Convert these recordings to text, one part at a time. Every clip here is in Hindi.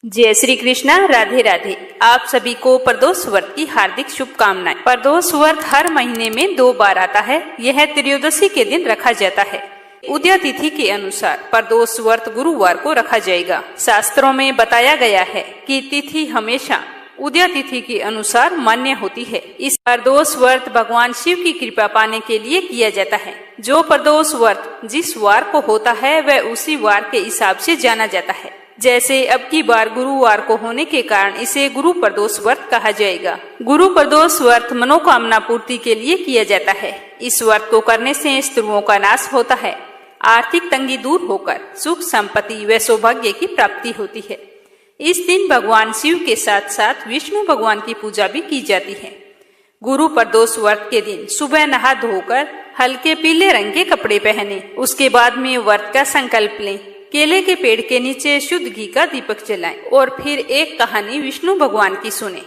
जय श्री कृष्णा, राधे राधे। आप सभी को प्रदोष व्रत की हार्दिक शुभकामनाएं। प्रदोष व्रत हर महीने में 2 बार आता है। यह त्रयोदशी के दिन रखा जाता है। उदय तिथि के अनुसार प्रदोष व्रत गुरुवार को रखा जाएगा। शास्त्रों में बताया गया है कि तिथि हमेशा उदय तिथि के अनुसार मान्य होती है। इस प्रदोष व्रत भगवान शिव की कृपा पाने के लिए किया जाता है। जो प्रदोष व्रत जिस वार को होता है वह उसी वार के हिसाब से जाना जाता है। जैसे अब की बार गुरुवार को होने के कारण इसे गुरु प्रदोष व्रत कहा जाएगा। गुरु प्रदोष व्रत मनोकामना पूर्ति के लिए किया जाता है। इस व्रत को करने से शत्रुओं का नाश होता है, आर्थिक तंगी दूर होकर सुख संपत्ति व सौभाग्य की प्राप्ति होती है। इस दिन भगवान शिव के साथ साथ विष्णु भगवान की पूजा भी की जाती है। गुरु प्रदोष व्रत के दिन सुबह नहा धोकर हल्के पीले रंग के कपड़े पहने, उसके बाद में व्रत का संकल्प लें। केले के पेड़ के नीचे शुद्ध घी का दीपक जलाएं और फिर एक कहानी विष्णु भगवान की सुने।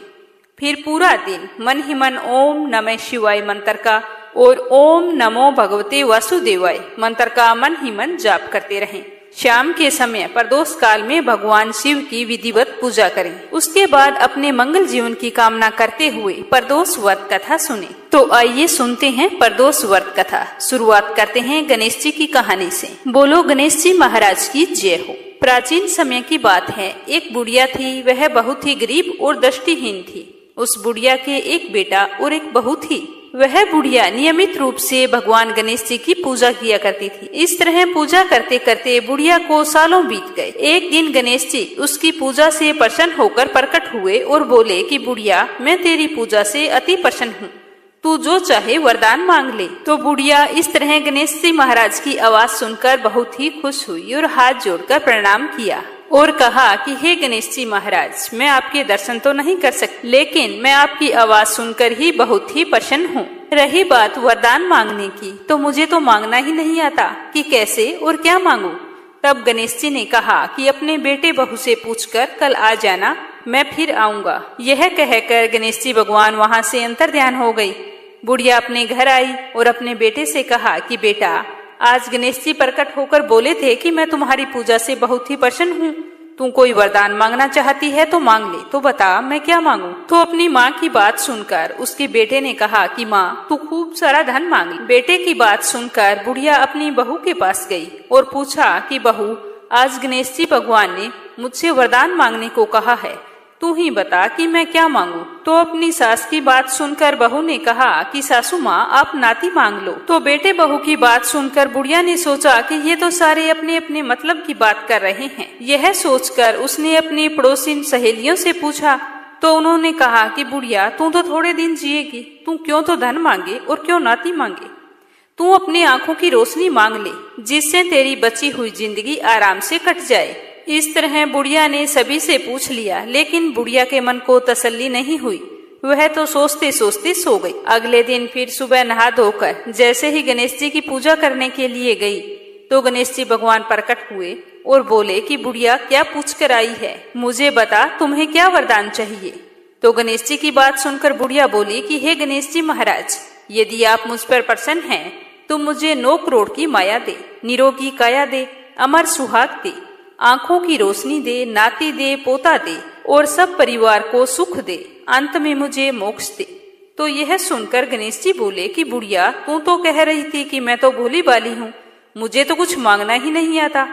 फिर पूरा दिन मन ही मन ओम नमः शिवाय मंत्र का और ओम नमो भगवते वासुदेवाय मंत्र का मन ही मन जाप करते रहें। शाम के समय प्रदोष काल में भगवान शिव की विधिवत पूजा करें। उसके बाद अपने मंगल जीवन की कामना करते हुए प्रदोष व्रत कथा सुने। तो आइए सुनते हैं प्रदोष व्रत कथा। शुरुआत करते हैं गणेश जी की कहानी से। बोलो गणेश जी महाराज की जय हो। प्राचीन समय की बात है। एक बुढ़िया थी। वह बहुत ही गरीब और दृष्टिहीन थी। उस बुढ़िया के एक बेटा और एक बहू थी। वह बुढ़िया नियमित रूप से भगवान गणेश जी की पूजा किया करती थी। इस तरह पूजा करते करते बुढ़िया को सालों बीत गए। एक दिन गणेश जी उसकी पूजा से प्रसन्न होकर प्रकट हुए और बोले कि बुढ़िया, मैं तेरी पूजा से अति प्रसन्न हूँ, तू जो चाहे वरदान मांग ले। तो बुढ़िया इस तरह गणेश जी महाराज की आवाज सुनकर बहुत ही खुश हुई और हाथ जोड़कर प्रणाम किया और कहा कि हे गणेश जी महाराज, मैं आपके दर्शन तो नहीं कर सकती, लेकिन मैं आपकी आवाज सुनकर ही बहुत ही प्रसन्न हूँ। रही बात वरदान मांगने की, तो मुझे तो मांगना ही नहीं आता कि कैसे और क्या मांगू। तब गणेश जी ने कहा कि अपने बेटे बहू से पूछकर कल आ जाना, मैं फिर आऊंगा। यह कहकर गणेश जी भगवान वहाँ से अंतर्ध्यान हो गई। बुढ़िया अपने घर आई और अपने बेटे से कहा कि बेटा, आज गणेश जी प्रकट होकर बोले थे कि मैं तुम्हारी पूजा से बहुत ही प्रसन्न हूँ। तू कोई वरदान मांगना चाहती है तो मांग ले, तो बता मैं क्या मांगू। तो अपनी माँ की बात सुनकर उसके बेटे ने कहा कि माँ, तू खूब सारा धन मांग ले। बेटे की बात सुनकर बुढ़िया अपनी बहू के पास गई और पूछा कि बहू, आज गणेश जी भगवान ने मुझसे वरदान मांगने को कहा है, तू ही बता कि मैं क्या मांगू। तो अपनी सास की बात सुनकर बहू ने कहा कि सासू माँ, आप नाती मांग लो। तो बेटे बहू की बात सुनकर बुढ़िया ने सोचा कि ये तो सारे अपने अपने मतलब की बात कर रहे हैं। यह सोचकर उसने अपनी पड़ोसी सहेलियों से पूछा तो उन्होंने कहा कि बुढ़िया, तू तो थोड़े दिन जिएगी, तू क्यों तो धन मांगे और क्यों नाती मांगे। तू अपनी आंखों की रोशनी मांग ले, जिससे तेरी बची हुई जिंदगी आराम से कट जाए। इस तरह बुढ़िया ने सभी से पूछ लिया, लेकिन बुढ़िया के मन को तसल्ली नहीं हुई। वह तो सोचते सोचते सो गई। अगले दिन फिर सुबह नहा धोकर जैसे ही गणेश जी की पूजा करने के लिए गई तो गणेश जी भगवान प्रकट हुए और बोले कि बुढ़िया, क्या पूछ कर आई है, मुझे बता तुम्हें क्या वरदान चाहिए। तो गणेश जी की बात सुनकर बुढ़िया बोली कि हे गणेश जी महाराज, यदि आप मुझ पर प्रसन्न हैं तो मुझे 9 करोड़ की माया दे, निरोगी काया दे, अमर सुहाग दे, आंखों की रोशनी दे, नाती दे, पोता दे और सब परिवार को सुख दे, अंत में मुझे मोक्ष दे। तो यह सुनकर गणेश जी बोले कि बुढ़िया, तू तो कह रही थी कि मैं तो भोली भाली हूँ, मुझे तो कुछ मांगना ही नहीं आता।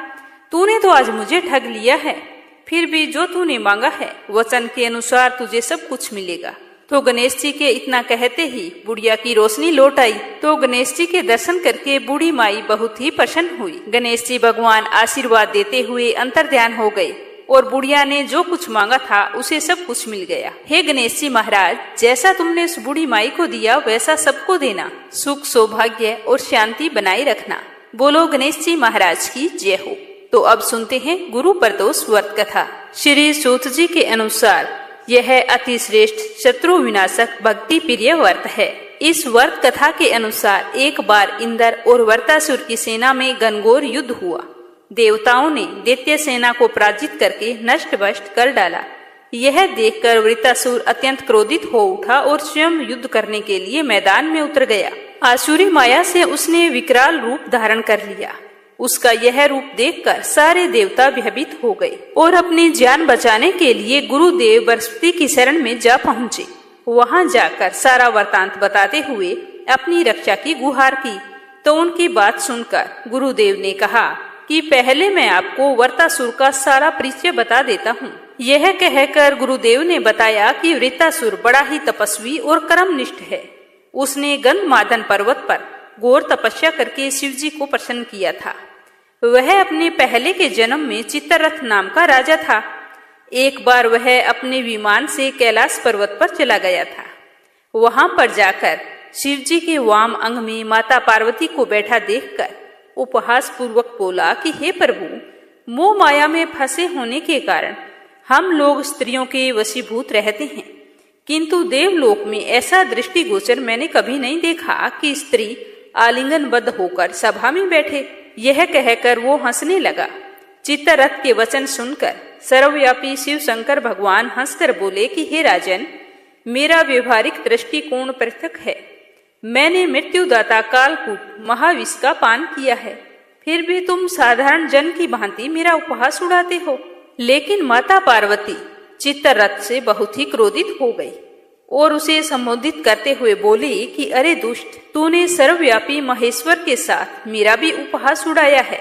तूने तो आज मुझे ठग लिया है। फिर भी जो तूने मांगा है वचन के अनुसार तुझे सब कुछ मिलेगा। तो गणेश जी के इतना कहते ही बुढ़िया की रोशनी लौट आई। तो गणेश जी के दर्शन करके बूढ़ी माई बहुत ही प्रसन्न हुई। गणेश जी भगवान आशीर्वाद देते हुए अंतर्ध्यान हो गए और बुढ़िया ने जो कुछ मांगा था उसे सब कुछ मिल गया। हे गणेश जी महाराज, जैसा तुमने उस बूढ़ी माई को दिया वैसा सबको देना, सुख सौभाग्य और शांति बनाए रखना। बोलो गणेश जी महाराज की जय हो। तो अब सुनते हैं गुरु प्रदोष व्रत कथा। श्री सूत जी के अनुसार यह अति श्रेष्ठ शत्रु विनाशक भक्ति प्रिय व्रत है। इस व्रत कथा के अनुसार एक बार इंद्र और वृत्रासुर की सेना में घनघोर युद्ध हुआ। देवताओं ने दैत्य सेना को पराजित करके नष्ट भ्रष्ट कर डाला। यह देखकर वृत्रासुर अत्यंत क्रोधित हो उठा और स्वयं युद्ध करने के लिए मैदान में उतर गया। आसुरी माया से उसने विकराल रूप धारण कर लिया। उसका यह रूप देखकर सारे देवता भयभीत हो गए और अपनी जान बचाने के लिए गुरुदेव बृहस्पति की शरण में जा पहुँचे। वहां जाकर सारा वृतांत बताते हुए अपनी रक्षा की गुहार की, तो उनकी बात सुनकर गुरुदेव ने कहा कि पहले मैं आपको वृत्तासुर का सारा परिचय बता देता हूँ। यह कहकर गुरुदेव ने बताया कि वृत्तासुर बड़ा ही तपस्वी और कर्मनिष्ठ है। उसने गंधमादन पर्वत पर घोर तपस्या करके शिव जी को प्रसन्न किया था। वह अपने पहले के जन्म में चित्ररथ नाम का राजा था। एक बार वह अपने विमान से कैलाश पर्वत पर चला गया था। वहां पर जाकर शिव जी के वाम अंग में माता पार्वती को बैठा देखकर उपहास पूर्वक बोला कि हे प्रभु, मोह माया में फंसे होने के कारण हम लोग स्त्रियों के वशीभूत रहते हैं, किंतु देवलोक में ऐसा दृष्टिगोचर मैंने कभी नहीं देखा कि स्त्री आलिंगनबद्ध होकर सभा में बैठे। यह कहकर वो हंसने लगा। चित्ररथ के वचन सुनकर सर्वव्यापी शिव शंकर भगवान हंसकर बोले कि हे राजन, मेरा व्यवहारिक दृष्टिकोण पृथक है। मैंने मृत्युदाता कालकूट महाविष का पान किया है, फिर भी तुम साधारण जन की भांति मेरा उपहास उड़ाते हो। लेकिन माता पार्वती चित्ररथ से बहुत ही क्रोधित हो गई और उसे संबोधित करते हुए बोली कि अरे दुष्ट, तूने सर्वव्यापी महेश्वर के साथ मेरा भी उपहास उड़ाया है,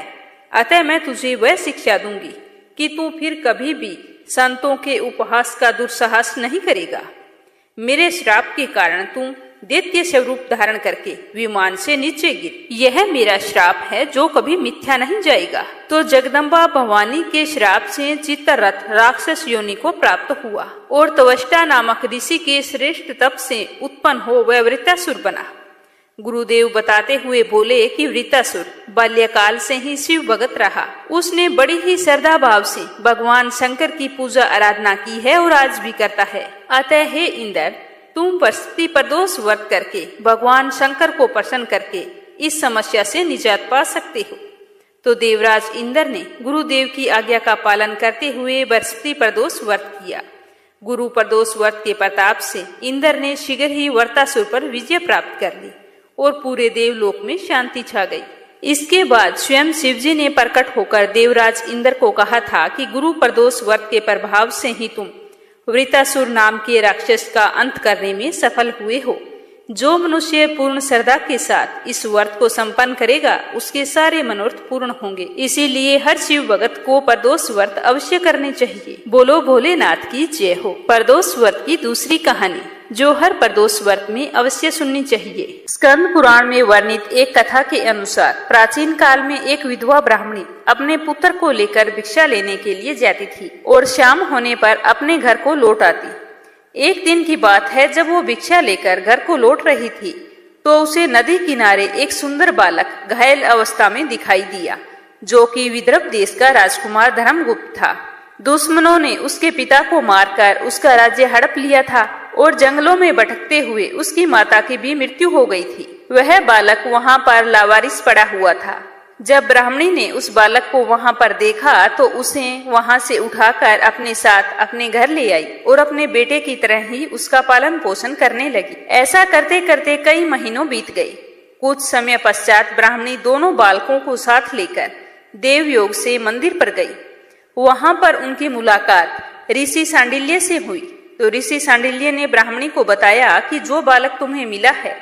अतः मैं तुझे वह शिक्षा दूंगी कि तू फिर कभी भी संतों के उपहास का दुस्साहस नहीं करेगा। मेरे श्राप के कारण तू दैत्य स्वरूप धारण करके विमान से नीचे गिर। यह मेरा श्राप है जो कभी मिथ्या नहीं जाएगा। तो जगदम्बा भवानी के श्राप से चित्ररथ राक्षस योनि को प्राप्त हुआ और त्वष्टा नामक ऋषि के श्रेष्ठ तप से उत्पन्न हो वह वृत्तासुर बना। गुरुदेव बताते हुए बोले कि वृत्तासुर बाल्यकाल से ही शिव भगत रहा। उसने बड़ी ही श्रद्धा भाव से भगवान शंकर की पूजा आराधना की है और आज भी करता है। अतः हे इंद्र, तुम बृहस्पति प्रदोष व्रत करके भगवान शंकर को प्रसन्न करके इस समस्या से निजात पा सकते हो। तो देवराज इंद्र ने गुरुदेव की आज्ञा का पालन करते हुए बृहस्पति प्रदोष व्रत किया। गुरु प्रदोष व्रत के प्रताप से इंद्र ने शीघ्र ही वृत्तासुर पर विजय प्राप्त कर ली और पूरे देवलोक में शांति छा गई। इसके बाद स्वयं शिवजी ने प्रकट होकर देवराज इंद्र को कहा था कि गुरु प्रदोष व्रत के प्रभाव से ही तुम वृत्तासुर नाम के राक्षस का अंत करने में सफल हुए हो। जो मनुष्य पूर्ण श्रद्धा के साथ इस व्रत को संपन्न करेगा उसके सारे मनोरथ पूर्ण होंगे। इसीलिए हर शिव भगत को प्रदोष व्रत अवश्य करने चाहिए। बोलो भोलेनाथ की जय हो। प्रदोष व्रत की दूसरी कहानी जो हर प्रदोष व्रत में अवश्य सुननी चाहिए। स्कंद पुराण में वर्णित एक कथा के अनुसार प्राचीन काल में एक विधवा ब्राह्मणी अपने पुत्र को लेकर भिक्षा लेने के लिए जाती थी और शाम होने पर अपने घर को लौट आती। एक दिन की बात है, जब वो भिक्षा लेकर घर को लौट रही थी तो उसे नदी किनारे एक सुंदर बालक घायल अवस्था में दिखाई दिया, जो कि विदर्भ देश का राजकुमार धर्मगुप्त था। दुश्मनों ने उसके पिता को मारकर उसका राज्य हड़प लिया था और जंगलों में भटकते हुए उसकी माता की भी मृत्यु हो गई थी। वह बालक वहां पर लावारिस पड़ा हुआ था। जब ब्राह्मणी ने उस बालक को वहां पर देखा तो उसे वहां से उठाकर अपने साथ अपने घर ले आई और अपने बेटे की तरह ही उसका पालन पोषण करने लगी। ऐसा करते करते कई महीनों बीत गए। कुछ समय पश्चात ब्राह्मणी दोनों बालकों को साथ लेकर देवयोग से मंदिर पर गई। वहां पर उनकी मुलाकात ऋषि सांडिल्य से हुई। तो ऋषि सांडिल्य ने ब्राह्मणी को बताया कि जो बालक तुम्हें मिला है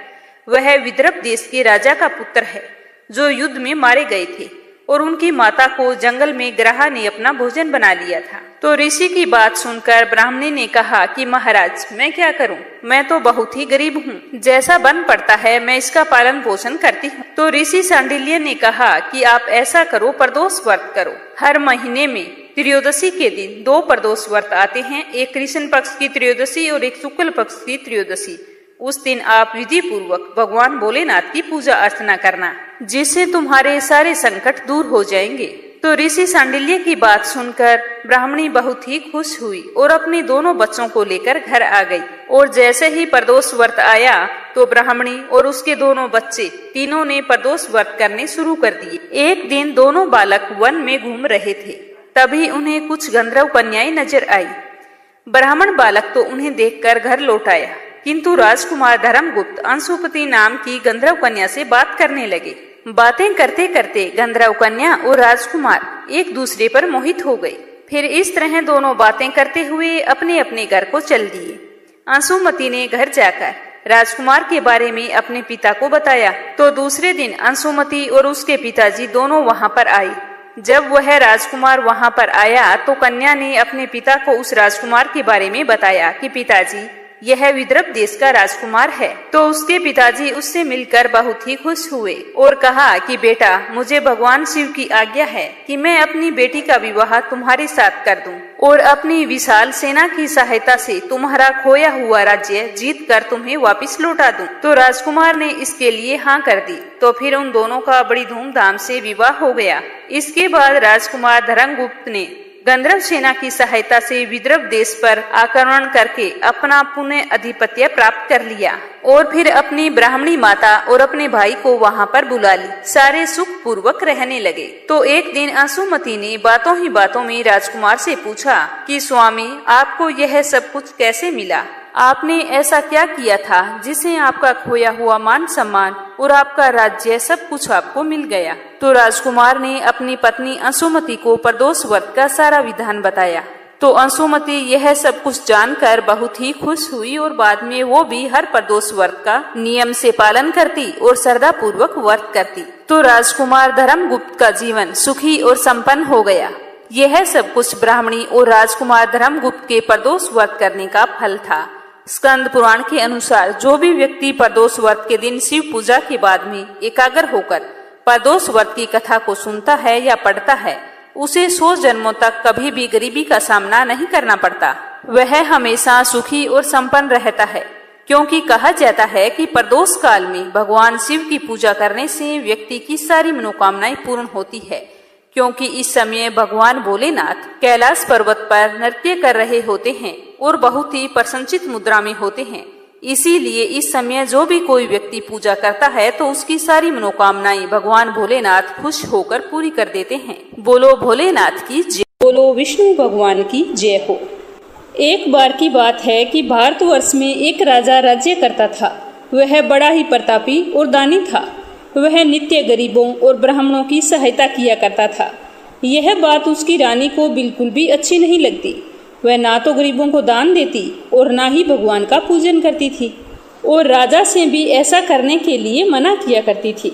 वह विदर्भ देश के राजा का पुत्र है, जो युद्ध में मारे गए थे और उनकी माता को जंगल में ग्रहा ने अपना भोजन बना लिया था। तो ऋषि की बात सुनकर ब्राह्मणी ने कहा कि महाराज, मैं क्या करूं, मैं तो बहुत ही गरीब हूं, जैसा बन पड़ता है मैं इसका पालन पोषण करती हूं। तो ऋषि सांडिल्य ने कहा कि आप ऐसा करो, प्रदोष व्रत करो। हर महीने में त्रयोदशी के दिन 2 प्रदोष व्रत आते हैं, एक कृष्ण पक्ष की त्रयोदशी और एक शुक्ल पक्ष की त्रयोदशी। उस दिन आप विधि पूर्वक भगवान भोलेनाथ की पूजा अर्चना करना, जिससे तुम्हारे सारे संकट दूर हो जाएंगे। तो ऋषि सांडिल्य की बात सुनकर ब्राह्मणी बहुत ही खुश हुई और अपने दोनों बच्चों को लेकर घर आ गई। और जैसे ही प्रदोष व्रत आया तो ब्राह्मणी और उसके दोनों बच्चे तीनों ने प्रदोष व्रत करने शुरू कर दिए। एक दिन दोनों बालक वन में घूम रहे थे, तभी उन्हें कुछ गंधर्व कन्याएं नजर आई। ब्राह्मण बालक तो उन्हें देखकर घर लौट आया, किंतु राजकुमार धर्मगुप्त अंशुपति नाम की गंधर्व कन्या से बात करने लगे। बातें करते करते गंधर्व कन्या और राजकुमार एक दूसरे पर मोहित हो गए। फिर इस तरह दोनों बातें करते हुए अपने अपने घर को चल दिए। अंशुमति ने घर जाकर राजकुमार के बारे में अपने पिता को बताया तो दूसरे दिन अंशुमति और उसके पिताजी दोनों वहां पर आए। जब वह राजकुमार वहां पर आया तो कन्या ने अपने पिता को उस राजकुमार के बारे में बताया कि पिताजी, यह विदर्भ देश का राजकुमार है। तो उसके पिताजी उससे मिलकर बहुत ही खुश हुए और कहा कि बेटा, मुझे भगवान शिव की आज्ञा है कि मैं अपनी बेटी का विवाह तुम्हारे साथ कर दूं और अपनी विशाल सेना की सहायता से तुम्हारा खोया हुआ राज्य जीत कर तुम्हें वापस लौटा दूं। तो राजकुमार ने इसके लिए हाँ कर दी। तो फिर उन दोनों का बड़ी धूमधाम से विवाह हो गया। इसके बाद राजकुमार धर्मगुप्त ने गंधर्व सेना की सहायता से विदर्भ देश पर आक्रमण करके अपना पुनः आधिपत्य प्राप्त कर लिया और फिर अपनी ब्राह्मणी माता और अपने भाई को वहां पर बुला ली। सारे सुख पूर्वक रहने लगे। तो एक दिन अंशुमति ने बातों ही बातों में राजकुमार से पूछा कि स्वामी, आपको यह सब कुछ कैसे मिला? आपने ऐसा क्या किया था जिसे आपका खोया हुआ मान सम्मान और आपका राज्य सब कुछ आपको मिल गया? तो राजकुमार ने अपनी पत्नी अंशुमति को प्रदोष व्रत का सारा विधान बताया। तो अंशुमति यह सब कुछ जानकर बहुत ही खुश हुई और बाद में वो भी हर प्रदोष व्रत का नियम से पालन करती और श्रद्धा पूर्वक व्रत करती। तो राजकुमार धर्मगुप्त का जीवन सुखी और संपन्न हो गया। यह सब कुछ ब्राह्मणी और राजकुमार धर्मगुप्त के प्रदोष व्रत करने का फल था। स्कंद पुराण के अनुसार जो भी व्यक्ति प्रदोष व्रत के दिन शिव पूजा के बाद में एकाग्र होकर प्रदोष व्रत की कथा को सुनता है या पढ़ता है, उसे 100 जन्मों तक कभी भी गरीबी का सामना नहीं करना पड़ता। वह हमेशा सुखी और संपन्न रहता है, क्योंकि कहा जाता है कि प्रदोष काल में भगवान शिव की पूजा करने से व्यक्ति की सारी मनोकामनाएं पूर्ण होती है। क्योंकि इस समय भगवान भोलेनाथ कैलाश पर्वत पर नृत्य कर रहे होते हैं और बहुत ही प्रसन्नचित मुद्रा में होते हैं। इसीलिए इस समय जो भी कोई व्यक्ति पूजा करता है तो उसकी सारी मनोकामनाएं भगवान भोलेनाथ खुश होकर पूरी कर देते हैं। बोलो भोलेनाथ की जय, बोलो विष्णु भगवान की जय हो। एक बार की बात है कि भारतवर्ष में एक राजा राज्य करता था। वह बड़ा ही प्रतापी और दानी था। वह नित्य गरीबों और ब्राह्मणों की सहायता किया करता था। यह बात उसकी रानी को बिल्कुल भी अच्छी नहीं लगती। वह ना तो गरीबों को दान देती और ना ही भगवान का पूजन करती थी और राजा से भी ऐसा करने के लिए मना किया करती थी।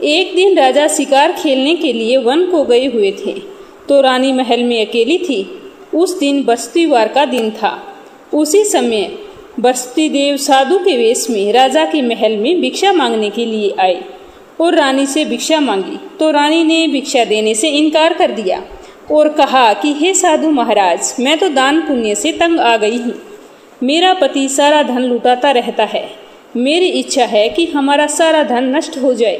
एक दिन राजा शिकार खेलने के लिए वन को गए हुए थे तो रानी महल में अकेली थी। उस दिन बृहस्पतिवार का दिन था। उसी समय बृहस्पति देव साधु के वेश में राजा के महल में भिक्षा मांगने के लिए आए और रानी से भिक्षा मांगी। तो रानी ने भिक्षा देने से इनकार कर दिया और कहा कि हे साधु महाराज, मैं तो दान पुण्य से तंग आ गई हूँ। मेरा पति सारा धन लुटाता रहता है। मेरी इच्छा है कि हमारा सारा धन नष्ट हो जाए।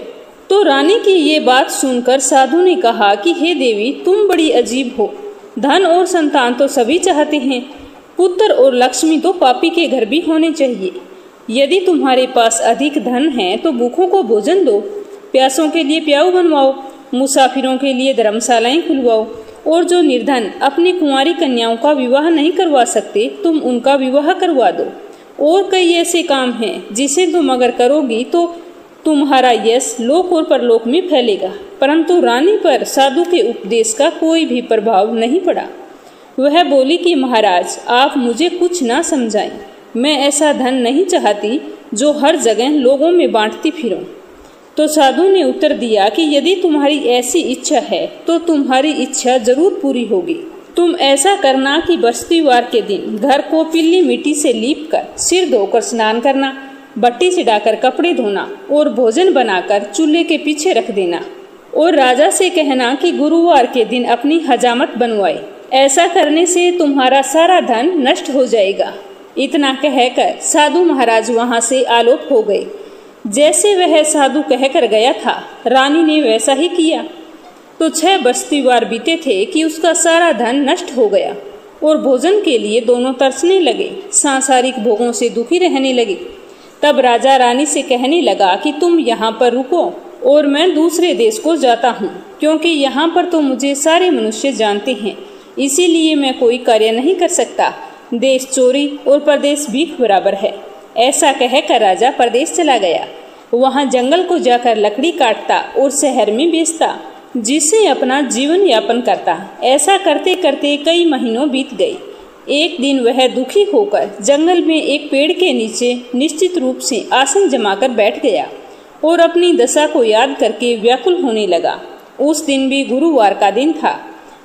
तो रानी की ये बात सुनकर साधु ने कहा कि हे देवी, तुम बड़ी अजीब हो। धन और संतान तो सभी चाहते हैं, पुत्र और लक्ष्मी तो पापी के घर भी होने चाहिए। यदि तुम्हारे पास अधिक धन है तो भूखों को भोजन दो, प्यासों के लिए प्याऊ बनवाओ, मुसाफिरों के लिए धर्मशालाएं खुलवाओ और जो निर्धन अपनी कुंवारी कन्याओं का विवाह नहीं करवा सकते, तुम उनका विवाह करवा दो। और कई ऐसे काम हैं जिसे तुम अगर करोगी तो तुम्हारा यश लोक और परलोक में फैलेगा। परंतु रानी पर साधु के उपदेश का कोई भी प्रभाव नहीं पड़ा। वह बोली कि महाराज, आप मुझे कुछ ना समझाएं। मैं ऐसा धन नहीं चाहती जो हर जगह लोगों में बांटती फिरूं। तो साधु ने उत्तर दिया कि यदि तुम्हारी ऐसी इच्छा है तो तुम्हारी इच्छा जरूर पूरी होगी। तुम ऐसा करना कि बृहस्पतिवार के दिन घर को पीली मिट्टी से लीपकर, सिर धोकर स्नान करना, बट्टी से डाकर कपड़े धोना और भोजन बनाकर चूल्हे के पीछे रख देना और राजा से कहना कि गुरुवार के दिन अपनी हजामत बनवाए। ऐसा करने से तुम्हारा सारा धन नष्ट हो जाएगा। इतना कहकर साधु महाराज वहां से आलोप हो गए। जैसे वह साधु कहकर गया था, रानी ने वैसा ही किया। तो 6 बृहस्पतिवार बीते थे कि उसका सारा धन नष्ट हो गया और भोजन के लिए दोनों तरसने लगे, सांसारिक भोगों से दुखी रहने लगे। तब राजा रानी से कहने लगा कि तुम यहाँ पर रुको और मैं दूसरे देश को जाता हूँ, क्योंकि यहाँ पर तो मुझे सारे मनुष्य जानते हैं, इसीलिए मैं कोई कार्य नहीं कर सकता। देश चोरी और परदेश भीख बराबर है। ऐसा कहकर राजा परदेश चला गया। वहाँ जंगल को जाकर लकड़ी काटता और शहर में बेचता, जिससे अपना जीवन यापन करता। ऐसा करते करते कई महीनों बीत गए। एक दिन वह दुखी होकर जंगल में एक पेड़ के नीचे निश्चित रूप से आसन जमाकर बैठ गया और अपनी दशा को याद करके व्याकुल होने लगा। उस दिन भी गुरुवार का दिन था।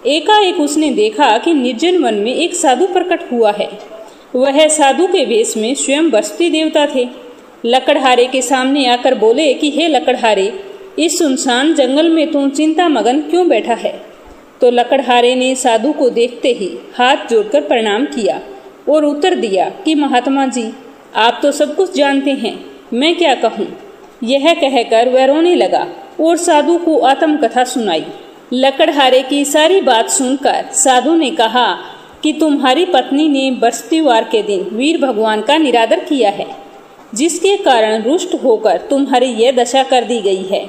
एकाएक उसने देखा कि निर्जन वन में एक साधु प्रकट हुआ है। वह साधु के वेश में स्वयं बस्ती देवता थे। लकड़हारे के सामने आकर बोले कि हे लकड़हारे, इस सुनसान जंगल में तुम चिंता मगन क्यों बैठा है? तो लकड़हारे ने साधु को देखते ही हाथ जोड़कर प्रणाम किया और उत्तर दिया कि महात्मा जी, आप तो सब कुछ जानते हैं, मैं क्या कहूँ। यह कहकर वह रोने लगा और साधु को आत्मकथा सुनाई। लकड़हारे की सारी बात सुनकर साधु ने कहा कि तुम्हारी पत्नी ने बृहस्पतिवार के दिन वीर भगवान का निरादर किया है, जिसके कारण रुष्ट होकर तुम्हारी यह दशा कर दी गई है।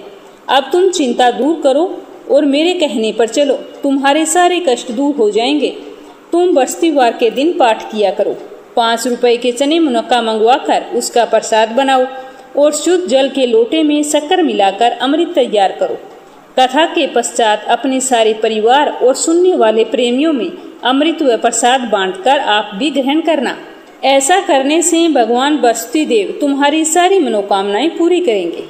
अब तुम चिंता दूर करो और मेरे कहने पर चलो, तुम्हारे सारे कष्ट दूर हो जाएंगे। तुम बृहस्पतिवार के दिन पाठ किया करो। 5 रुपए के चने मुनक्का मंगवा कर उसका प्रसाद बनाओ और शुद्ध जल के लोटे में शक्कर मिलाकर अमृत तैयार करो। कथा के पश्चात अपने सारे परिवार और सुनने वाले प्रेमियों में अमृत व प्रसाद बांटकर आप भी ग्रहण करना। ऐसा करने से भगवान बृहस्पति देव तुम्हारी सारी मनोकामनाएं पूरी करेंगे।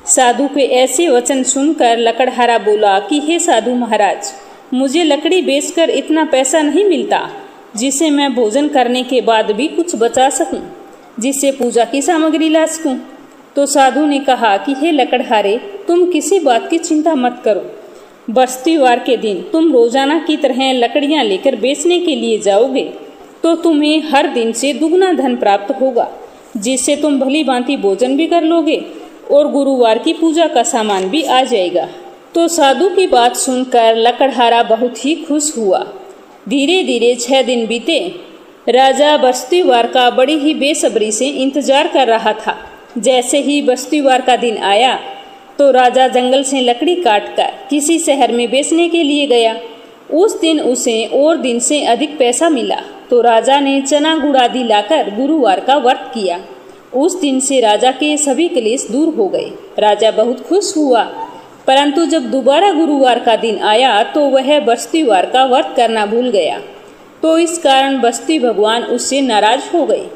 साधु के ऐसे वचन सुनकर लकड़हारा बोला कि हे साधु महाराज, मुझे लकड़ी बेचकर इतना पैसा नहीं मिलता जिसे मैं भोजन करने के बाद भी कुछ बचा सकूं, जिससे पूजा की सामग्री ला सकूं। तो साधु ने कहा कि हे लकड़हारे, तुम किसी बात की चिंता मत करो। बृहस्पतिवार के दिन तुम रोजाना की तरह लकड़ियां लेकर बेचने के लिए जाओगे तो तुम्हें हर दिन से दुगना धन प्राप्त होगा, जिससे तुम भली भांति भोजन भी कर लोगे और गुरुवार की पूजा का सामान भी आ जाएगा। तो साधु की बात सुनकर लकड़हारा बहुत ही खुश हुआ। धीरे धीरे 6 दिन बीते। राजा बृहस्पतिवार का बड़ी ही बेसब्री से इंतजार कर रहा था। जैसे ही बृहस्पतिवार का दिन आया तो राजा जंगल से लकड़ी काटकर किसी शहर में बेचने के लिए गया। उस दिन उसे और दिन से अधिक पैसा मिला तो राजा ने चना गुड़ आदि लाकर गुरुवार का व्रत किया। उस दिन से राजा के सभी क्लेश दूर हो गए। राजा बहुत खुश हुआ, परंतु जब दोबारा गुरुवार का दिन आया तो वह बृहस्पतिवार का व्रत करना भूल गया। तो इस कारण बृहस्पति भगवान उससे नाराज हो गए।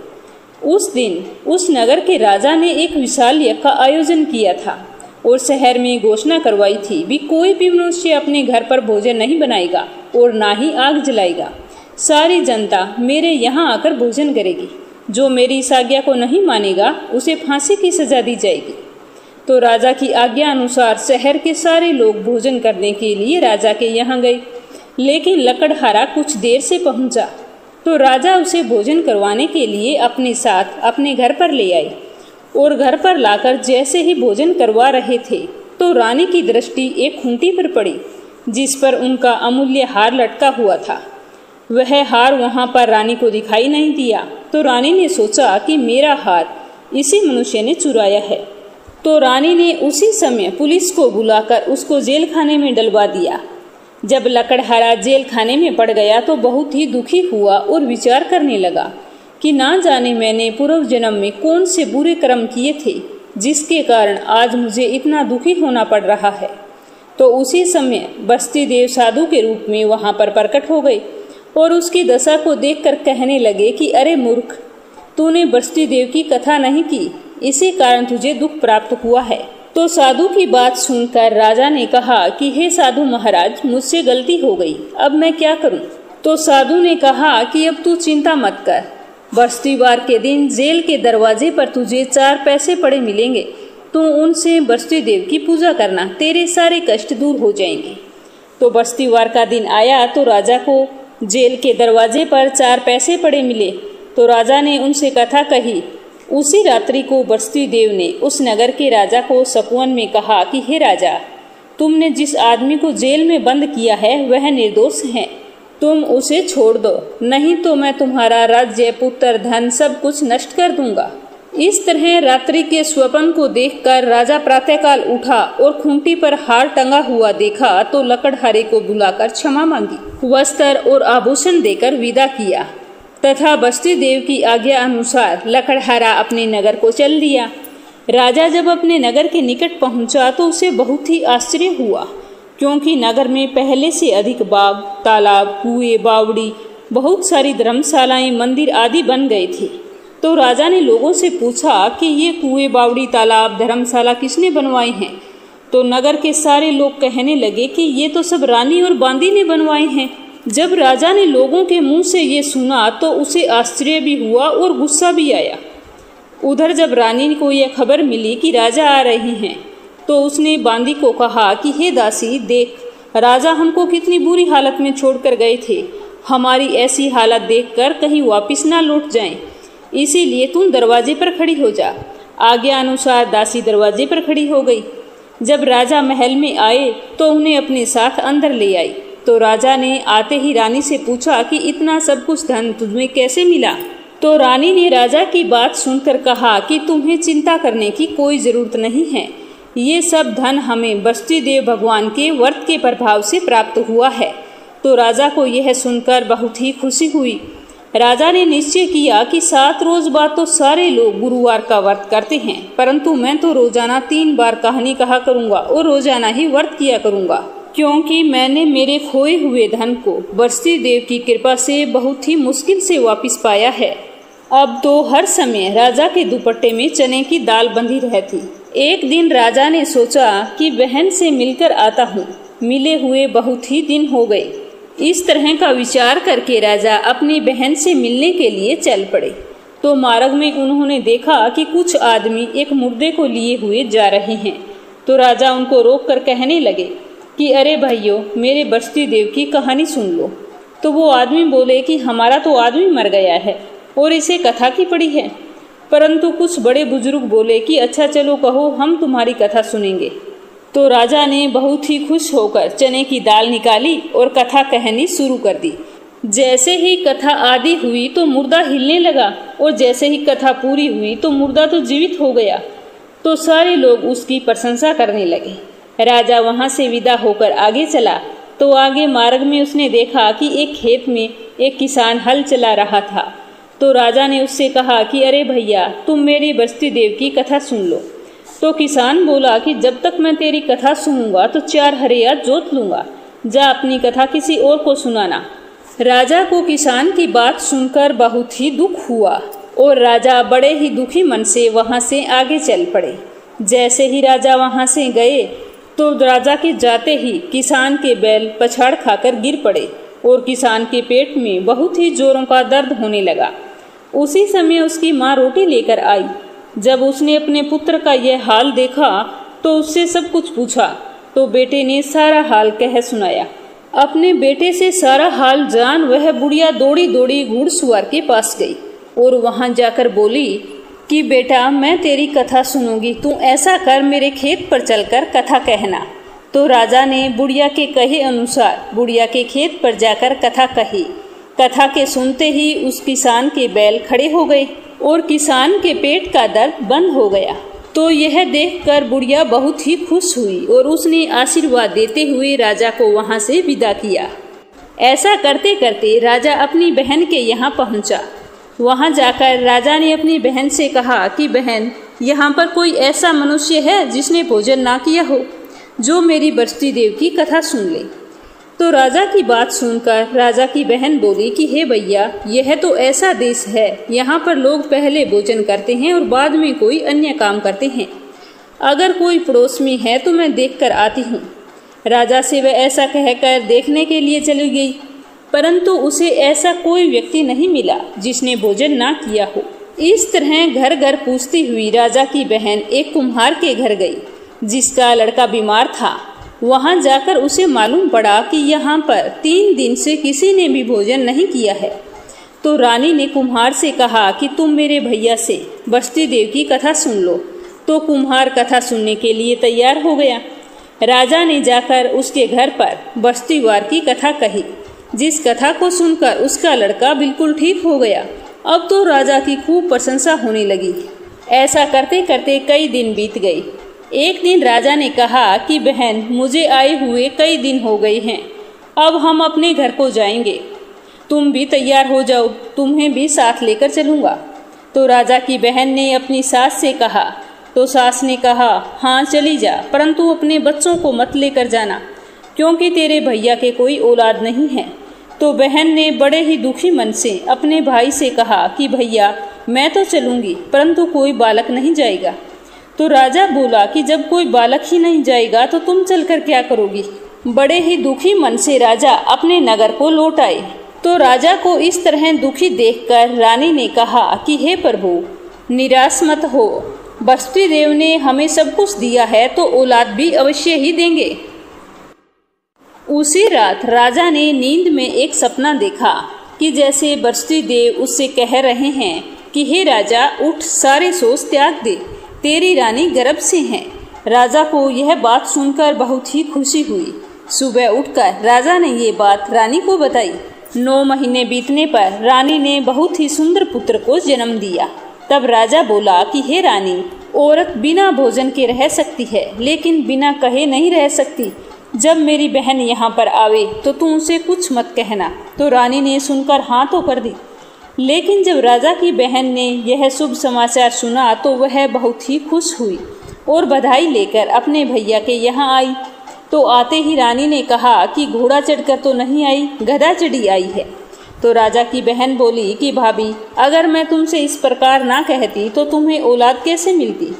उस दिन उस नगर के राजा ने एक विशाल यज्ञ का आयोजन किया था और शहर में घोषणा करवाई थी भी कोई भी मनुष्य अपने घर पर भोजन नहीं बनाएगा और ना ही आग जलाएगा। सारी जनता मेरे यहाँ आकर भोजन करेगी। जो मेरी इस आज्ञा को नहीं मानेगा उसे फांसी की सजा दी जाएगी। तो राजा की आज्ञा अनुसार शहर के सारे लोग भोजन करने के लिए राजा के यहाँ गए, लेकिन लकड़हारा कुछ देर से पहुंचा। तो राजा उसे भोजन करवाने के लिए अपने साथ अपने घर पर ले आए और घर पर लाकर जैसे ही भोजन करवा रहे थे तो रानी की दृष्टि एक खूंटी पर पड़ी, जिस पर उनका अमूल्य हार लटका हुआ था। वह हार वहां पर रानी को दिखाई नहीं दिया। तो रानी ने सोचा कि मेरा हार इसी मनुष्य ने चुराया है। तो रानी ने उसी समय पुलिस को बुलाकर उसको जेल खाने में डलवा दिया। जब लकड़हारा जेल खाने में पड़ गया तो बहुत ही दुखी हुआ और विचार करने लगा कि ना जाने मैंने पूर्व जन्म में कौन से बुरे कर्म किए थे जिसके कारण आज मुझे इतना दुखी होना पड़ रहा है। तो उसी समय बृहस्पति देव साधु के रूप में वहां पर प्रकट हो गए और उसकी दशा को देखकर कहने लगे कि अरे मूर्ख, तूने बृहस्पति देव की कथा नहीं की, इसी कारण तुझे दुख प्राप्त हुआ है। तो साधु की बात सुनकर राजा ने कहा कि हे साधु महाराज, मुझसे गलती हो गई, अब मैं क्या करूं? तो साधु ने कहा कि अब तू चिंता मत कर। बृहस्पतिवार के दिन जेल के दरवाजे पर तुझे 4 पैसे पड़े मिलेंगे। तू उनसे बृहस्पति देव की पूजा करना, तेरे सारे कष्ट दूर हो जाएंगे। तो बृहस्पतिवार का दिन आया तो राजा को जेल के दरवाजे पर 4 पैसे पड़े मिले। तो राजा ने उनसे कथा कही। उसी रात्रि को बृहस्पति देव ने उस नगर के राजा को सपवन में कहा कि हे राजा, तुमने जिस आदमी को जेल में बंद किया है वह निर्दोष है, तुम उसे छोड़ दो, नहीं तो मैं तुम्हारा राज्य, पुत्र, धन सब कुछ नष्ट कर दूंगा। इस तरह रात्रि के स्वप्न को देखकर राजा प्रातःकाल उठा और खूंटी पर हार टंगा हुआ देखा तो लकड़हारे को बुलाकर क्षमा मांगी, वस्त्र और आभूषण देकर विदा किया तथा बृहस्पति देव की आज्ञा अनुसार लकड़हारा अपने नगर को चल दिया। राजा जब अपने नगर के निकट पहुंचा तो उसे बहुत ही आश्चर्य हुआ, क्योंकि नगर में पहले से अधिक बाग, तालाब, कुएं, बावड़ी, बहुत सारी धर्मशालाएं, मंदिर आदि बन गए थे। तो राजा ने लोगों से पूछा कि ये कुएं, बावड़ी, तालाब, धर्मशाला किसने बनवाए हैं? तो नगर के सारे लोग कहने लगे कि ये तो सब रानी और बांदी ने बनवाए हैं। जब राजा ने लोगों के मुंह से ये सुना तो उसे आश्चर्य भी हुआ और गुस्सा भी आया। उधर जब रानी को यह खबर मिली कि राजा आ रहे हैं तो उसने बांदी को कहा कि हे दासी, देख, राजा हमको कितनी बुरी हालत में छोड़कर गए थे। हमारी ऐसी हालत देखकर कहीं वापस ना लौट जाएं, इसीलिए तुम दरवाजे पर खड़ी हो जा। आज्ञा अनुसार दासी दरवाजे पर खड़ी हो गई। जब राजा महल में आए तो उन्हें अपने साथ अंदर ले आई। तो राजा ने आते ही रानी से पूछा कि इतना सब कुछ धन तुम्हें कैसे मिला? तो रानी ने राजा की बात सुनकर कहा कि तुम्हें चिंता करने की कोई जरूरत नहीं है। ये सब धन हमें बस्ती देव भगवान के व्रत के प्रभाव से प्राप्त हुआ है। तो राजा को यह सुनकर बहुत ही खुशी हुई। राजा ने निश्चय किया कि 7 रोज बाद तो सारे लोग गुरुवार का व्रत करते हैं, परंतु मैं तो रोजाना 3 बार कहानी कहा करूंगा और रोजाना ही व्रत किया करूंगा, क्योंकि मैंने मेरे खोए हुए धन को बस्ती देव की कृपा से बहुत ही मुश्किल से वापस पाया है। अब तो हर समय राजा के दुपट्टे में चने की दाल बंधी रहती। एक दिन राजा ने सोचा कि बहन से मिलकर आता हूँ, मिले हुए बहुत ही दिन हो गए। इस तरह का विचार करके राजा अपनी बहन से मिलने के लिए चल पड़े। तो मार्ग में उन्होंने देखा कि कुछ आदमी एक मुर्दे को लिए हुए जा रहे हैं। तो राजा उनको रोककर कहने लगे कि अरे भाइयों, मेरे बस्ती देव की कहानी सुन लो। तो वो आदमी बोले कि हमारा तो आदमी मर गया है और इसे कथा की पड़ी है। परंतु कुछ बड़े बुजुर्ग बोले कि अच्छा चलो कहो, हम तुम्हारी कथा सुनेंगे। तो राजा ने बहुत ही खुश होकर चने की दाल निकाली और कथा कहनी शुरू कर दी। जैसे ही कथा आदि हुई तो मुर्दा हिलने लगा और जैसे ही कथा पूरी हुई तो मुर्दा तो जीवित हो गया। तो सारे लोग उसकी प्रशंसा करने लगे। राजा वहां से विदा होकर आगे चला तो आगे मार्ग में उसने देखा कि एक खेत में एक किसान हल चला रहा था। तो राजा ने उससे कहा कि अरे भैया, तुम मेरी बस्ती देव की कथा सुन लो। तो किसान बोला कि जब तक मैं तेरी कथा सुनूंगा तो 4 हरिया जोत लूंगा, जा अपनी कथा किसी और को सुनाना। राजा को किसान की बात सुनकर बहुत ही दुख हुआ और राजा बड़े ही दुखी मन से वहां से आगे चल पड़े। जैसे ही राजा वहां से गए तो राजा के जाते ही किसान के बैल पछाड़ खाकर गिर पड़े और किसान के पेट में बहुत ही जोरों का दर्द होने लगा। उसी समय उसकी माँ रोटी लेकर आई। जब उसने अपने पुत्र का यह हाल देखा तो उससे सब कुछ पूछा। तो बेटे ने सारा हाल कह सुनाया। अपने बेटे से सारा हाल जान वह बुढ़िया दौड़ी दौड़ी घुड़सवार के पास गई और वहां जाकर बोली कि बेटा, मैं तेरी कथा सुनूंगी, तू ऐसा कर, मेरे खेत पर चलकर कथा कहना। तो राजा ने बुढ़िया के कहे अनुसार बुढ़िया के खेत पर जाकर कथा कही। कथा के सुनते ही उस किसान के बैल खड़े हो गए और किसान के पेट का दर्द बंद हो गया। तो यह देखकर बुढ़िया बहुत ही खुश हुई और उसने आशीर्वाद देते हुए राजा को वहां से विदा किया। ऐसा करते करते राजा अपनी बहन के यहाँ पहुंचा। वहां जाकर राजा ने अपनी बहन से कहा कि बहन, यहाँ पर कोई ऐसा मनुष्य है जिसने भोजन ना किया हो, जो मेरी बस्ती देव की कथा सुन ले। तो राजा की बात सुनकर राजा की बहन बोली कि हे भैया, यह तो ऐसा देश है, यहाँ पर लोग पहले भोजन करते हैं और बाद में कोई अन्य काम करते हैं। अगर कोई पड़ोस में है तो मैं देखकर आती हूँ। राजा से वह ऐसा कहकर देखने के लिए चली गई, परंतु उसे ऐसा कोई व्यक्ति नहीं मिला जिसने भोजन ना किया हो। इस तरह घर घर पूछती हुई राजा की बहन एक कुम्हार के घर गई जिसका लड़का बीमार था। वहां जाकर उसे मालूम पड़ा कि यहाँ पर 3 दिन से किसी ने भी भोजन नहीं किया है। तो रानी ने कुम्हार से कहा कि तुम मेरे भैया से बस्ती देव की कथा सुन लो। तो कुम्हार कथा सुनने के लिए तैयार हो गया। राजा ने जाकर उसके घर पर बस्तीवार की कथा कही, जिस कथा को सुनकर उसका लड़का बिल्कुल ठीक हो गया। अब तो राजा की खूब प्रशंसा होने लगी। ऐसा करते करते कई दिन बीत गए। एक दिन राजा ने कहा कि बहन, मुझे आए हुए कई दिन हो गए हैं, अब हम अपने घर को जाएंगे, तुम भी तैयार हो जाओ, तुम्हें भी साथ लेकर चलूंगा। तो राजा की बहन ने अपनी सास से कहा तो सास ने कहा, हाँ चली जा, परंतु अपने बच्चों को मत लेकर जाना, क्योंकि तेरे भैया के कोई औलाद नहीं है। तो बहन ने बड़े ही दुखी मन से अपने भाई से कहा कि भैया मैं तो चलूंगी, परंतु कोई बालक नहीं जाएगा। तो राजा बोला कि जब कोई बालक ही नहीं जाएगा तो तुम चलकर क्या करोगी। बड़े ही दुखी मन से राजा अपने नगर को लौट आए। तो राजा को इस तरह दुखी देखकर रानी ने कहा कि हे प्रभु, निराश मत हो, बस्ती देव ने हमें सब कुछ दिया है तो औलाद भी अवश्य ही देंगे। उसी रात राजा ने नींद में एक सपना देखा कि जैसे बस्ती देव उससे कह रहे हैं कि हे राजा उठ, सारे सोच त्याग दे, तेरी रानी गर्भ से है। राजा को यह बात सुनकर बहुत ही खुशी हुई। सुबह उठकर राजा ने ये बात रानी को बताई। 9 महीने बीतने पर रानी ने बहुत ही सुंदर पुत्र को जन्म दिया। तब राजा बोला कि हे रानी, औरत बिना भोजन के रह सकती है, लेकिन बिना कहे नहीं रह सकती। जब मेरी बहन यहाँ पर आवे तो तू उसे कुछ मत कहना। तो रानी ने सुनकर हाँ तो कर दी। लेकिन जब राजा की बहन ने यह शुभ समाचार सुना तो वह बहुत ही खुश हुई और बधाई लेकर अपने भैया के यहाँ आई। तो आते ही रानी ने कहा कि घोड़ा चढ़कर तो नहीं आई, गधा चढ़ी आई है। तो राजा की बहन बोली कि भाभी, अगर मैं तुमसे इस प्रकार ना कहती तो तुम्हें औलाद कैसे मिलती।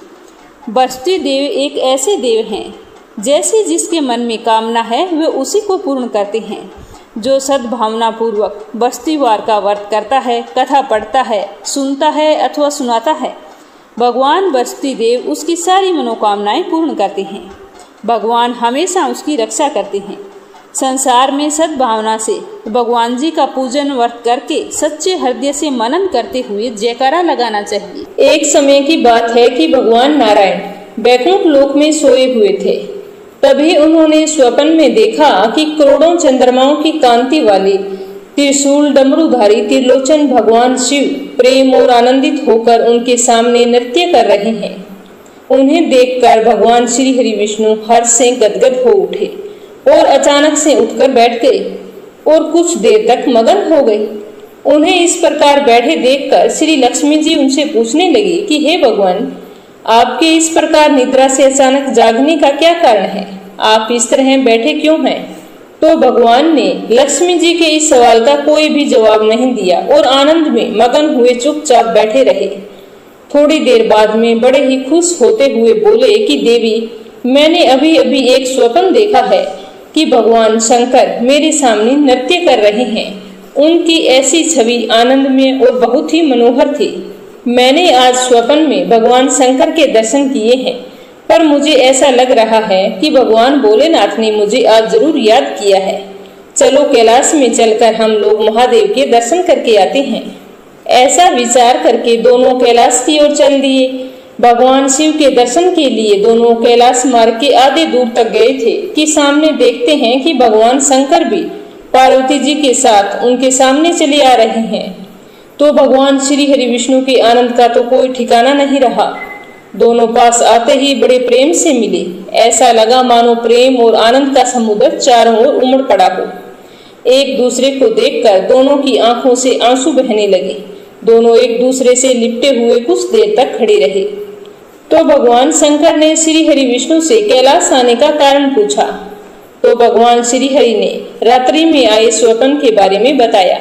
बस्ती देव एक ऐसे देव हैं जैसे जिसके मन में कामना है वे उसी को पूर्ण करते हैं। जो सद्भावना पूर्वक बस्तीवार का व्रत करता है, कथा पढ़ता है, सुनता है अथवा सुनाता है, भगवान बस्ती देव उसकी सारी मनोकामनाएं पूर्ण करते हैं। भगवान हमेशा उसकी रक्षा करते हैं। संसार में सद्भावना से भगवान जी का पूजन व्रत करके सच्चे हृदय से मनन करते हुए जयकारा लगाना चाहिए। एक समय की बात है कि भगवान नारायण बैकुंठ लोक में सोए हुए थे। तभी उन्होंने स्वप्न में देखा कि करोड़ों चंद्रमाओं की कांति वाले त्रिशूल डमरूधारी त्रिलोचन भगवान शिव प्रेम और आनंदित होकर उनके सामने नृत्य कर रहे हैं। उन्हें देखकर भगवान श्री हरि विष्णु हर्ष से गदगद हो उठे और अचानक से उठकर बैठ गए और कुछ देर तक मगन हो गए। उन्हें इस प्रकार बैठे देखकर श्री लक्ष्मी जी उनसे पूछने लगी कि हे भगवान, आपके इस प्रकार निद्रा से अचानक जागने का क्या कारण है? आप इस तरह बैठे क्यों हैं? तो भगवान ने लक्ष्मी जी के इस सवाल का कोई भी जवाब नहीं दिया और आनंद में मगन हुए चुपचाप बैठे रहे। थोड़ी देर बाद में बड़े ही खुश होते हुए बोले कि देवी, मैंने अभी अभी एक स्वप्न देखा है कि भगवान शंकर मेरे सामने नृत्य कर रहे हैं। उनकी ऐसी छवि आनंद में और बहुत ही मनोहर थी। मैंने आज स्वप्न में भगवान शंकर के दर्शन किए हैं, पर मुझे ऐसा लग रहा है कि भगवान भोलेनाथ ने मुझे आज जरूर याद किया है। चलो कैलाश में चलकर हम लोग महादेव के दर्शन करके आते हैं। ऐसा विचार करके दोनों कैलाश की ओर चल दिए। भगवान शिव के दर्शन के लिए दोनों कैलाश मार्ग के आधे दूर तक गए थे कि सामने देखते हैं कि भगवान शंकर भी पार्वती जी के साथ उनके सामने चले आ रहे हैं। तो भगवान श्री हरि विष्णु के आनंद का तो कोई ठिकाना नहीं रहा। दोनों पास आते ही बड़े प्रेम से मिले। ऐसा लगा मानो प्रेम और आनंद का समुद्र चारों ओर उमड़ पड़ा हो। एक दूसरे को देखकर दोनों की आंखों से आंसू बहने लगे। दोनों एक दूसरे से लिपटे हुए कुछ देर तक खड़े रहे। तो भगवान शंकर ने श्री हरि विष्णु से कैलाश आने का कारण पूछा। तो भगवान श्री हरि ने रात्रि में आए स्वप्न के बारे में बताया।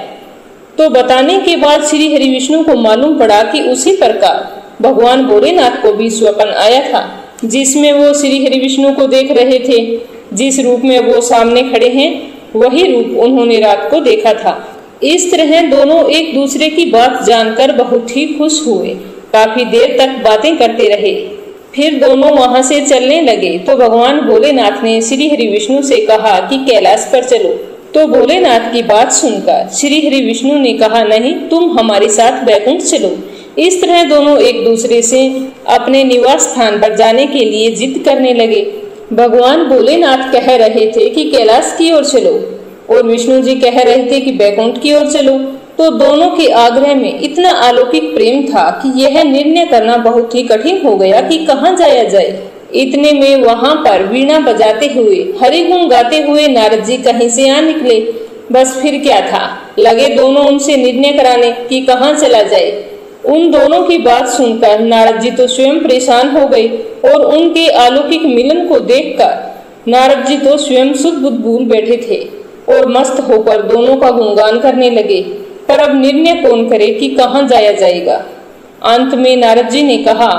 तो बताने के बाद श्री हरि विष्णु को मालूम पड़ा कि उसी प्रकार भगवान भोलेनाथ को भी स्वप्न आया था, जिसमें वो श्री हरि विष्णु को देख रहे थे। जिस रूप में वो सामने खड़े हैं वही रूप उन्होंने रात को देखा था। इस तरह दोनों एक दूसरे की बात जानकर बहुत ही खुश हुए। काफी देर तक बातें करते रहे। फिर दोनों वहां से चलने लगे। तो भगवान भोलेनाथ ने श्री हरि विष्णु से कहा कि कैलाश पर चलो। तो भोलेनाथ की बात सुनकर श्री हरि विष्णु ने कहा, नहीं, तुम हमारे साथ बैकुंठ चलो। इस तरह दोनों एक दूसरे से अपने निवास स्थान पर जाने के लिए जिद करने लगे। भगवान भोलेनाथ कह रहे थे कि कैलाश की ओर चलो और विष्णु जी कह रहे थे कि बैकुंठ की ओर चलो। तो दोनों के आग्रह में इतना अलौकिक प्रेम था कि यह निर्णय करना बहुत ही कठिन हो गया कि कहाँ जाया जाए। इतने में वहां पर वीणा बजाते हुए हरि गुण गाते हुए नारद जी कहीं से आ निकले। बस फिर क्या था, लगे दोनों उनसे निर्णय कराने कि कहाँ चला जाए। उन दोनों की बात सुनकर नारद जी तो स्वयं परेशान हो गए और उनके अलौकिक मिलन को देखकर नारद जी तो स्वयं सुध बुध भूल बैठे थे और मस्त होकर दोनों का गुणगान करने लगे। पर अब निर्णय कौन करे कि कहाँ जाया जाएगा। अंत में नारद जी ने कहा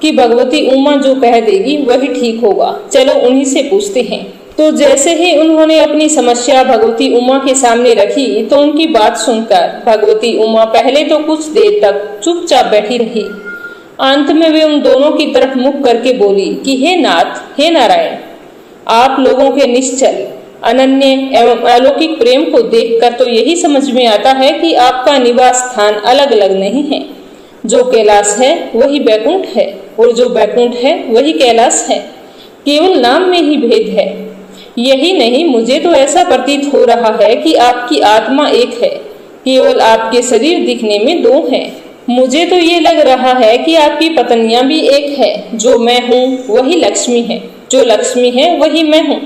कि भगवती उमा जो कह देगी वही ठीक होगा, चलो उन्हीं से पूछते हैं। तो जैसे ही उन्होंने अपनी समस्या भगवती उमा के सामने रखी तो उनकी बात सुनकर भगवती उमा पहले तो कुछ देर तक चुपचाप बैठी रही। अंत में वे उन दोनों की तरफ मुख करके बोली कि हे नाथ, हे नारायण, आप लोगों के निश्चल अनन्य एवं अलौकिक प्रेम को देखकर तो यही समझ में आता है कि आपका निवास स्थान अलग अलग नहीं है। जो कैलाश है वही बैकुंठ है और जो बैकुंठ है वही कैलाश है, केवल नाम में ही भेद है। यही नहीं, मुझे तो ऐसा प्रतीत हो रहा है कि आपकी आत्मा एक है, केवल आपके शरीर दिखने में दो हैं। मुझे तो ये लग रहा है कि आपकी पत्नियां भी एक है, जो मैं हूँ वही लक्ष्मी है, जो लक्ष्मी है वही मैं हूँ।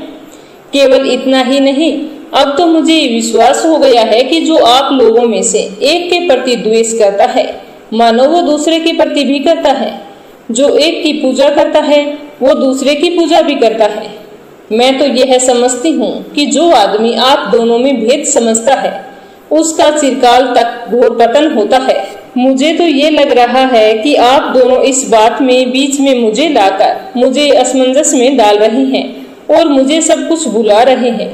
केवल इतना ही नहीं, अब तो मुझे विश्वास हो गया है कि जो आप लोगों में से एक के प्रति द्वेष करता है, मानो वो दूसरे के प्रति भी करता है। जो एक की पूजा करता है वो दूसरे की पूजा भी करता है। मैं तो यह समझती हूँ कि जो आदमी आप दोनों में भेद समझता है उसका चिरकाल तक घोर पतन होता है। मुझे तो ये लग रहा है कि आप दोनों इस बात में बीच में मुझे लाकर मुझे असमंजस में डाल रही हैं और मुझे सब कुछ भुला रहे हैं।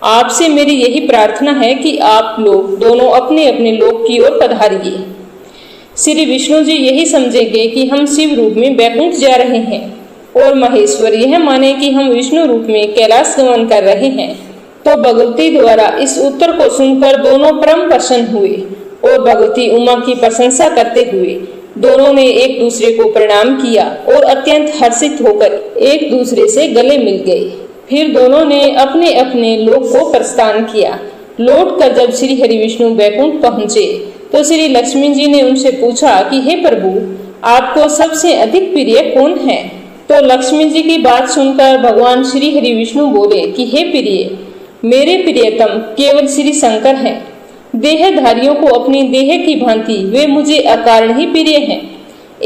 आपसे मेरी यही प्रार्थना है कि आप लोग दोनों अपने अपने लोक की ओर पधारिए। श्री विष्णु जी यही समझेंगे कि हम शिव रूप में बैकुंठ जा रहे हैं और महेश्वर यह माने कि हम विष्णु रूप में कैलाश गमन कर रहे हैं। तो भगवती द्वारा इस उत्तर को सुनकर दोनों परम प्रसन्न हुए और भगवती उमा की प्रशंसा करते हुए दोनों ने एक दूसरे को प्रणाम किया और अत्यंत हर्षित होकर एक दूसरे से गले मिल गए। फिर दोनों ने अपने अपने लोक को प्रस्थान किया। लौटकर जब श्री हरि विष्णु बैकुंठ पहुँचे तो श्री लक्ष्मी जी ने उनसे पूछा कि हे प्रभु, आपको सबसे अधिक प्रिय कौन है। तो लक्ष्मी जी की बात सुनकर भगवान श्री हरि विष्णु बोले कि हे प्रिय, मेरे प्रियतम केवल श्री शंकर हैं। देहधारियों को अपनी देह की भांति वे मुझे अकारण ही प्रिय हैं।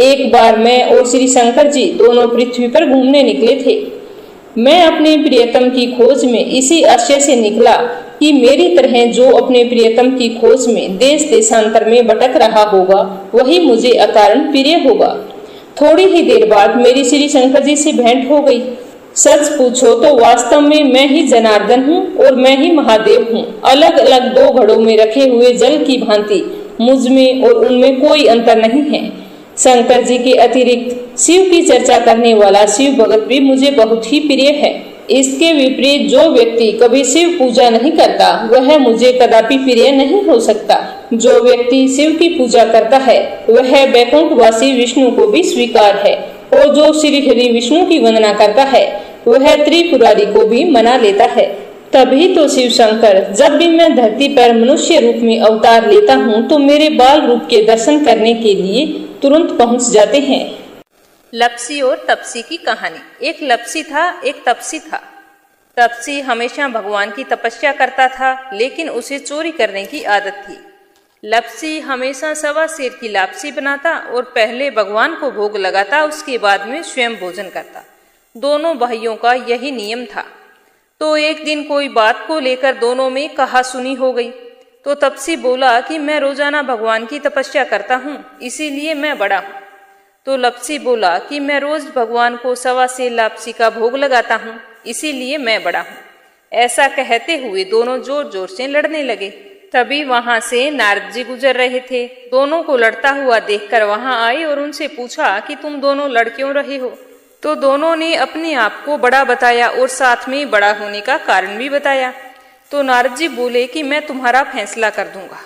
एक बार मैं और श्री शंकर जी दोनों पृथ्वी पर घूमने निकले थे। मैं अपने प्रियतम की खोज में इसी आशय से निकला कि मेरी तरह जो अपने प्रियतम की खोज में देश देशांतर में भटक रहा होगा वही मुझे अकारण प्रिय होगा। थोड़ी ही देर बाद मेरी श्री शंकर जी से भेंट हो गई। सच पूछो तो वास्तव में मैं ही जनार्दन हूँ और मैं ही महादेव हूँ। अलग अलग दो घड़ों में रखे हुए जल की भांति मुझ में और उनमें कोई अंतर नहीं है। शंकर जी के अतिरिक्त शिव की चर्चा करने वाला शिव भगत भी मुझे बहुत ही प्रिय है। इसके विपरीत जो व्यक्ति कभी शिव पूजा नहीं करता वह मुझे कदापि प्रिय नहीं हो सकता। जो व्यक्ति शिव की पूजा करता है वह बैकुंठवासी विष्णु को भी स्वीकार है और जो श्री हरि विष्णु की वंदना करता है वह त्रिपुरारी को भी मना लेता है। तभी तो शिव शंकर जब भी मैं धरती पर मनुष्य रूप में अवतार लेता हूँ तो मेरे बाल रूप के दर्शन करने के लिए तुरंत पहुँच जाते हैं। लपसी और तपसी की कहानी। एक लपसी था, एक तपसी था। तपसी हमेशा भगवान की तपस्या करता था, लेकिन उसे चोरी करने की आदत थी। लपसी हमेशा सवा सेर की लापसी बनाता और पहले भगवान को भोग लगाता, उसके बाद में स्वयं भोजन करता। दोनों भाइयों का यही नियम था। तो एक दिन कोई बात को लेकर दोनों में कहा सुनी हो गई। तो तपसी बोला कि मैं रोजाना भगवान की तपस्या करता हूँ, इसीलिए मैं बड़ा हूँ। तो लपसी बोला कि मैं रोज भगवान को सवा सेर लापसी का भोग लगाता हूँ, इसीलिए मैं बड़ा हूँ। ऐसा कहते हुए दोनों जोर जोर से लड़ने लगे। तभी वहां से नारद जी गुजर रहे थे। दोनों को लड़ता हुआ देखकर वहां आए और उनसे पूछा कि तुम दोनों लड़ क्यों रहे हो। तो दोनों ने अपने आप को बड़ा बताया और साथ में बड़ा होने का कारण भी बताया। तो नारद जी बोले कि मैं तुम्हारा फैसला कर दूंगा,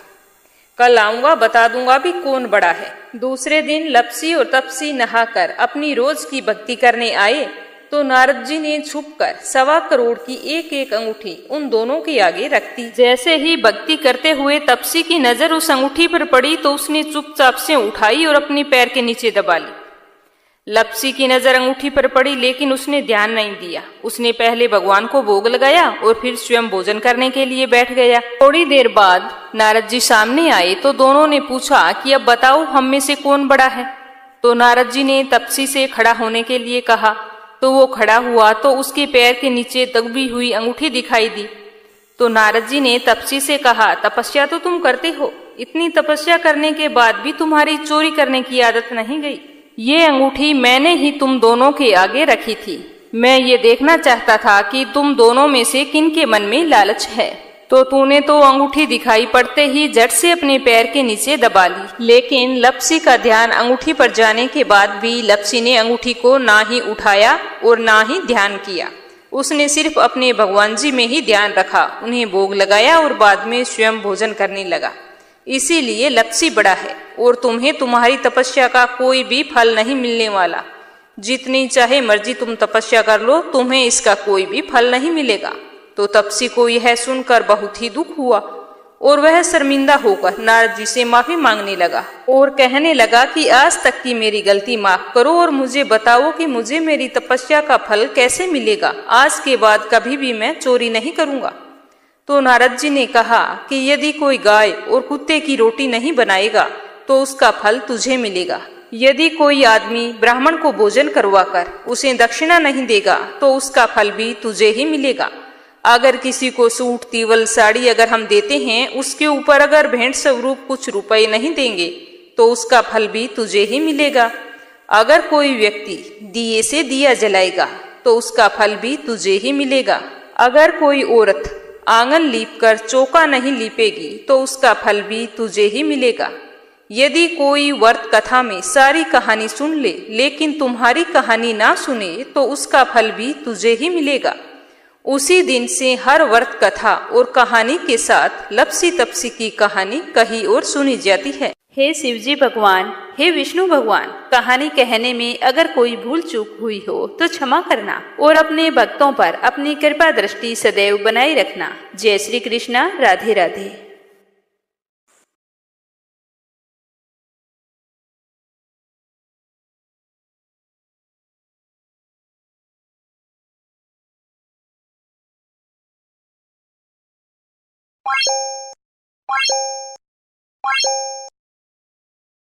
कल आऊंगा, बता दूंगा भी कौन बड़ा है। दूसरे दिन लपसी और तपसी नहाकर अपनी रोज की भक्ति करने आए तो नारद जी ने छुपकर 1.25 करोड़ की एक एक अंगूठी उन दोनों के आगे रख दी। जैसे ही भक्ति करते हुए तपसी की नजर उस अंगूठी पर पड़ी तो उसने चुपचाप से उठाई और अपनी पैर के नीचे दबा ली। लप्सी की नजर अंगूठी पर पड़ी, लेकिन उसने ध्यान नहीं दिया। उसने पहले भगवान को भोग लगाया और फिर स्वयं भोजन करने के लिए बैठ गया। थोड़ी देर बाद नारद जी सामने आए तो दोनों ने पूछा कि अब बताओ हम में से कौन बड़ा है। तो नारद जी ने तपसी से खड़ा होने के लिए कहा, तो वो खड़ा हुआ तो उसके पैर के नीचे दबी हुई अंगूठी दिखाई दी। तो नारद जी ने तपसी से कहा, तपस्या तो तुम करते हो, इतनी तपस्या करने के बाद भी तुम्हारी चोरी करने की आदत नहीं गई। ये अंगूठी मैंने ही तुम दोनों के आगे रखी थी। मैं ये देखना चाहता था कि तुम दोनों में से किन के मन में लालच है। तो तूने तो अंगूठी दिखाई पड़ते ही झट से अपने पैर के नीचे दबा ली। लेकिन लप्सी का ध्यान अंगूठी पर जाने के बाद भी लप्सी ने अंगूठी को ना ही उठाया और ना ही ध्यान किया। उसने सिर्फ अपने भगवान जी में ही ध्यान रखा, उन्हें भोग लगाया और बाद में स्वयं भोजन करने लगा। इसीलिए लप्सी बड़ा है और तुम्हें तुम्हारी तपस्या का कोई भी फल नहीं मिलने वाला। जितनी चाहे मर्जी तुम तपस्या कर लो, तुम्हें इसका कोई भी फल नहीं मिलेगा। तो तपसी को यह सुनकर बहुत ही दुख हुआ और वह शर्मिंदा होकर नारद जी से माफी मांगने लगा और कहने लगा कि आज तक की मेरी गलती माफ करो और मुझे बताओ कि मुझे मेरी तपस्या का फल कैसे मिलेगा। आज के बाद कभी भी मैं चोरी नहीं करूंगा। तो नारद जी ने कहा कि यदि कोई गाय और कुत्ते की रोटी नहीं बनाएगा तो उसका फल तुझे मिलेगा। यदि कोई आदमी ब्राह्मण को भोजन करवाकर उसे दक्षिणा नहीं देगा तो उसका फल भी तुझे ही मिलेगा। अगर किसी को सूट, तीवल, साड़ी अगर हम देते हैं, उसके ऊपर अगर भेंट स्वरूप कुछ रुपए नहीं देंगे तो उसका फल भी तुझे ही मिलेगा। अगर कोई व्यक्ति दिए से दिया जलाएगा तो उसका फल भी तुझे ही मिलेगा। अगर कोई औरत आंगन लीपकर चौका नहीं लीपेगी तो उसका फल भी तुझे ही मिलेगा। यदि कोई व्रत कथा में सारी कहानी सुन ले लेकिन तुम्हारी कहानी ना सुने तो उसका फल भी तुझे ही मिलेगा। उसी दिन से हर व्रत कथा और कहानी के साथ लप्सी तपसी की कहानी कही और सुनी जाती है। हे शिवजी भगवान, हे विष्णु भगवान, कहानी कहने में अगर कोई भूल चूक हुई हो तो क्षमा करना और अपने भक्तों पर अपनी कृपा दृष्टि सदैव बनाए रखना। जय श्री कृष्णा। राधे राधे। Bye.